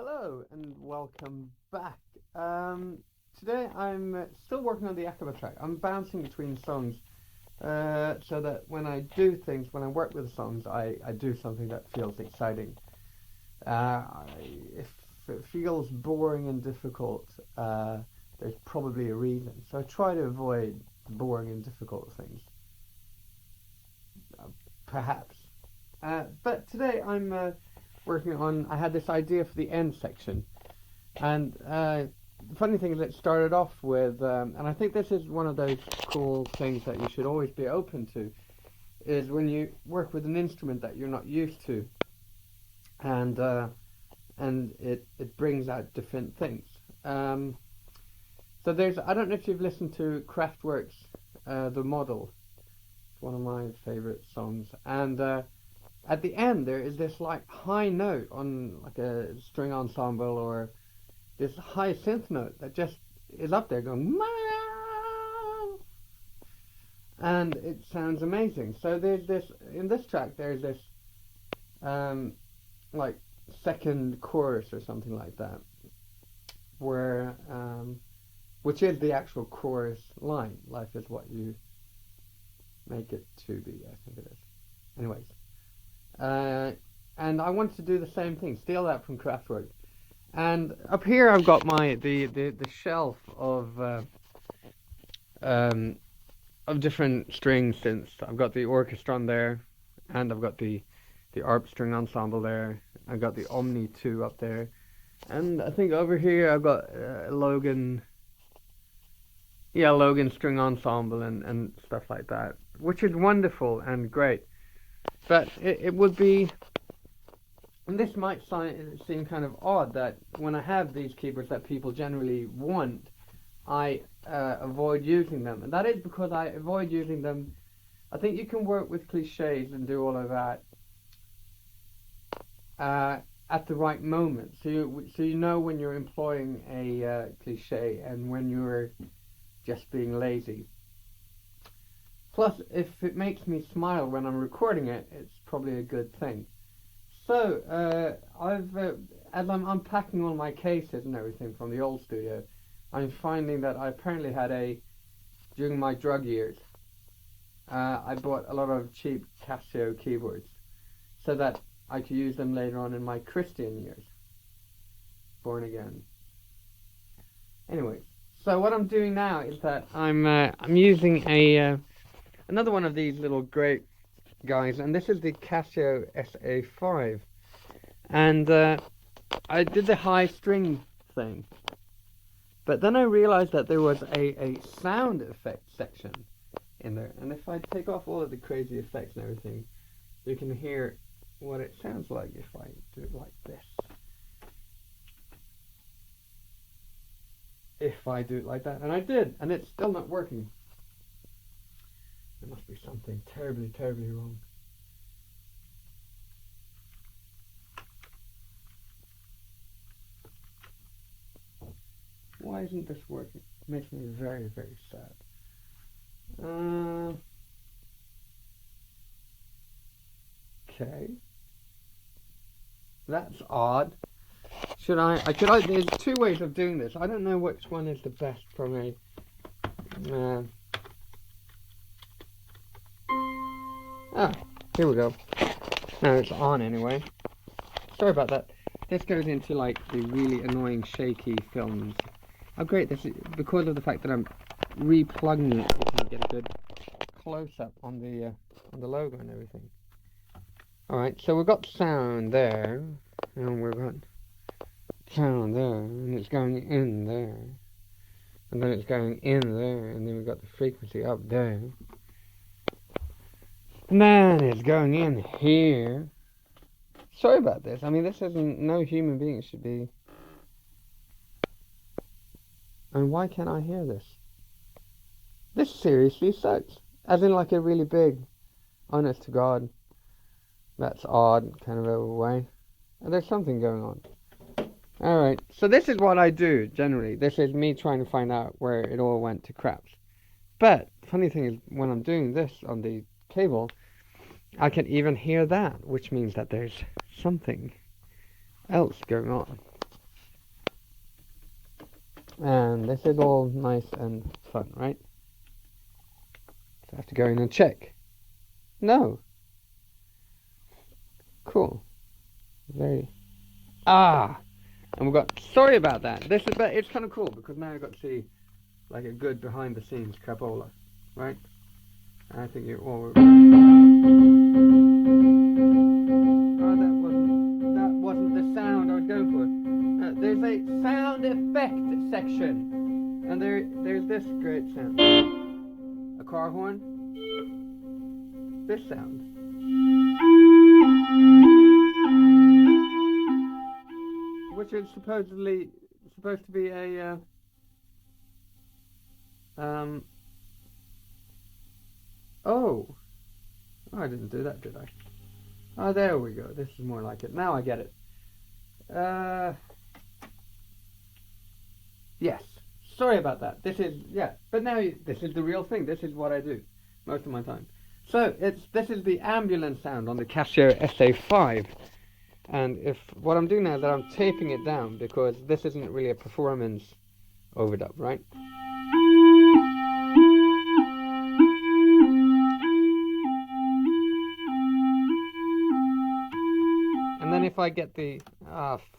Hello and welcome back. Today I'm still working on the Akaba track. I'm bouncing between songs so that when I do things, when I work with songs, I do something that feels exciting. If it feels boring and difficult, there's probably a reason. So I try to avoid boring and difficult things, perhaps. But today I'm working on. I had this idea for the end section, and the funny thing is, it started off with, and I think this is one of those cool things that you should always be open to, is when you work with an instrument that you're not used to, and it brings out different things. So I don't know if you've listened to Kraftwerk's The Model. It's one of my favorite songs, and at the end there is this like high note on like a string ensemble, or this high synth note that just is up there going Meow! And it sounds amazing. So there's this, in this track there's this like second chorus or something like that, where which is the actual chorus line. Life is what you make it to be, I think it is. Anyways, and I wanted to do the same thing, steal that from Kraftwerk. And up here I've got the shelf of different string synths. I've got the Orchestron there, and I've got the ARP string ensemble there. I've got the Omni 2 up there, and I think over here I've got Logan string ensemble and stuff like that, which is wonderful and great. But it would be, and this might seem kind of odd, that when I have these keyboards that people generally want, I avoid using them. And that is because I avoid using them. I think you can work with cliches and do all of that at the right moment. So you know when you're employing a cliche and when you're just being lazy. Plus, if it makes me smile when I'm recording it, it's probably a good thing. So, as I'm unpacking all my cases and everything from the old studio, I'm finding that I apparently during my drug years, I bought a lot of cheap Casio keyboards so that I could use them later on in my Christian years. Born again. Anyways, so what I'm doing now is that I'm using another one of these little great guys, and this is the Casio SA-5, and I did the high string thing, but then I realized that there was a sound effect section in there, and if I take off all of the crazy effects and everything, you can hear what it sounds like if I do it like this. If I do it like that, and I did, and it's still not working. There must be something terribly, terribly wrong. Why isn't this working? It makes me very, very sad. Okay. That's odd. There's two ways of doing this. I don't know which one is the best from a... here we go. Now it's on anyway. Sorry about that. This goes into like the really annoying shaky films. How great this is, because of the fact that I'm replugging it, you can get a good close-up on the logo and everything. Alright, so we've got sound there, and we've got sound there, and it's going in there, and then it's going in there, and then we've got the frequency up there. And then it's going in here. Sorry about this. I mean, this isn't, no human being should be. And why can't I hear this? This seriously sucks. As in like a really big, honest to God, that's odd kind of a way. And there's something going on. Alright, so this is what I do generally. This is me trying to find out where it all went to craps. But the funny thing is, when I'm doing this on the cable, I can even hear that, which means that there's something else going on. And this is all nice and fun, right? So I have to go in and check. No. Cool. Very. Ah! And we've got. Sorry about that. This is, but it's kind of cool because now I've got to see like a good behind the scenes crapola, right? I think it all. Oh, that wasn't the sound I was going for. There's a sound effect section, and there's this great sound. A car horn. This sound. Which is supposed to be a oh, I didn't do that, did I? Oh, there we go. This is more like it. Now I get it. Yes. Sorry about that. This is, yeah, but now this is the real thing. This is what I do most of my time. So this is the ambulance sound on the Casio SA-5. And what I'm doing now is that I'm taping it down because this isn't really a performance overdub, right? And then if I get the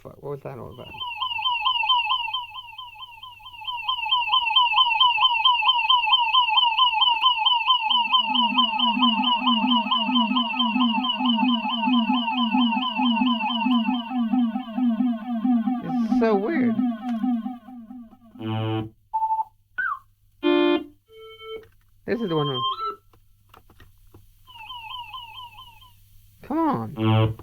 fuck, what was that all about? It's so weird. This is the one. Come on.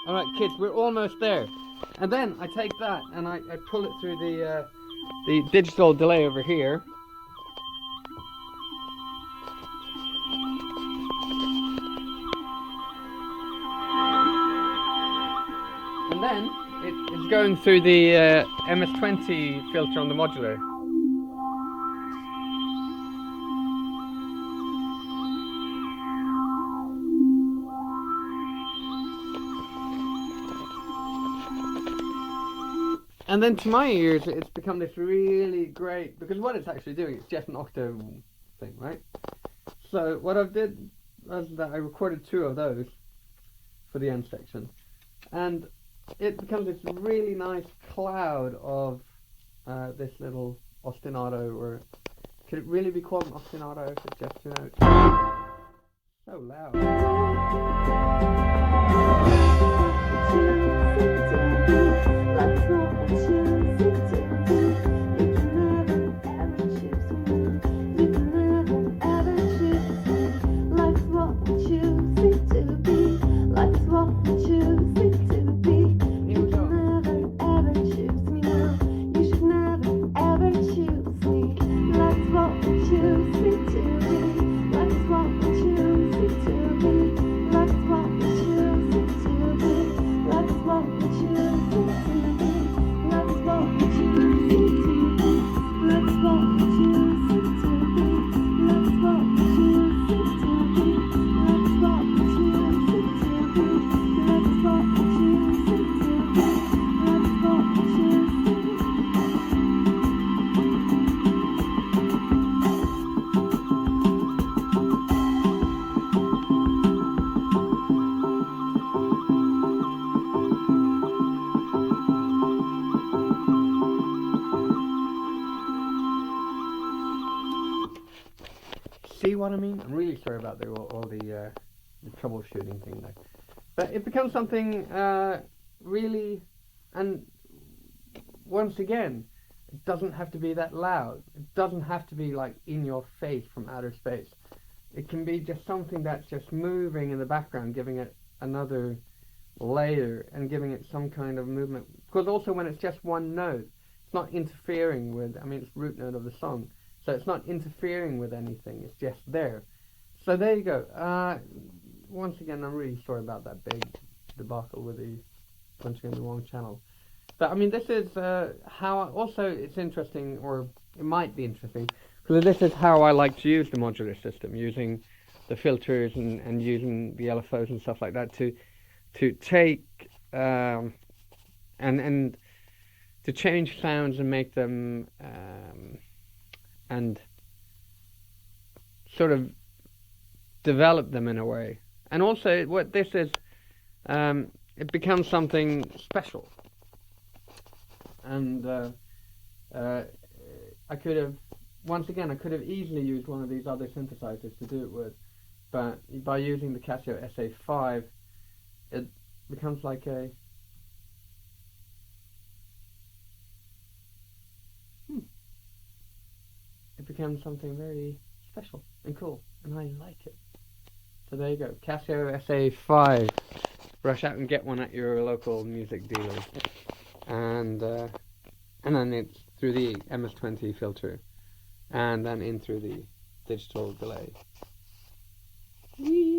Alright kids, we're almost there. And then I take that and I pull it through the digital delay over here. And then it's going through the MS-20 filter on the modular. And then to my ears, it's become this really great, because what it's actually doing, it's just an octave thing, right? So what I did was that I recorded 2 of those for the end section. And it becomes this really nice cloud of this little ostinato, or could it really be called an ostinato if it's just 2 notes? So loud. See what I mean? I'm really sorry about all the troubleshooting thing there. But it becomes something really, and once again, it doesn't have to be that loud. It doesn't have to be like in your face from outer space. It can be just something that's just moving in the background, giving it another layer and giving it some kind of movement. Because also when it's just one note, it's not interfering with, I mean, it's root note of the song. So it's not interfering with anything, it's just there. So there you go. Once again, I'm really sorry about that big debacle with the punching in the wrong channel. But I mean, this is how, also it's interesting, or it might be interesting, because So this is how I like to use the modular system, using the filters and using the LFOs and stuff like that to take and to change sounds and make them and sort of develop them in a way. And also, what this is, it becomes something special. And I could have, once again, I could have easily used one of these other synthesizers to do it with, but by using the Casio SA-5, it becomes like a it becomes something very special and cool, and I like it. So there you go, Casio SA-5. Rush out and get one at your local music dealer, and then it's through the MS-20 filter, and then in through the digital delay. Whee!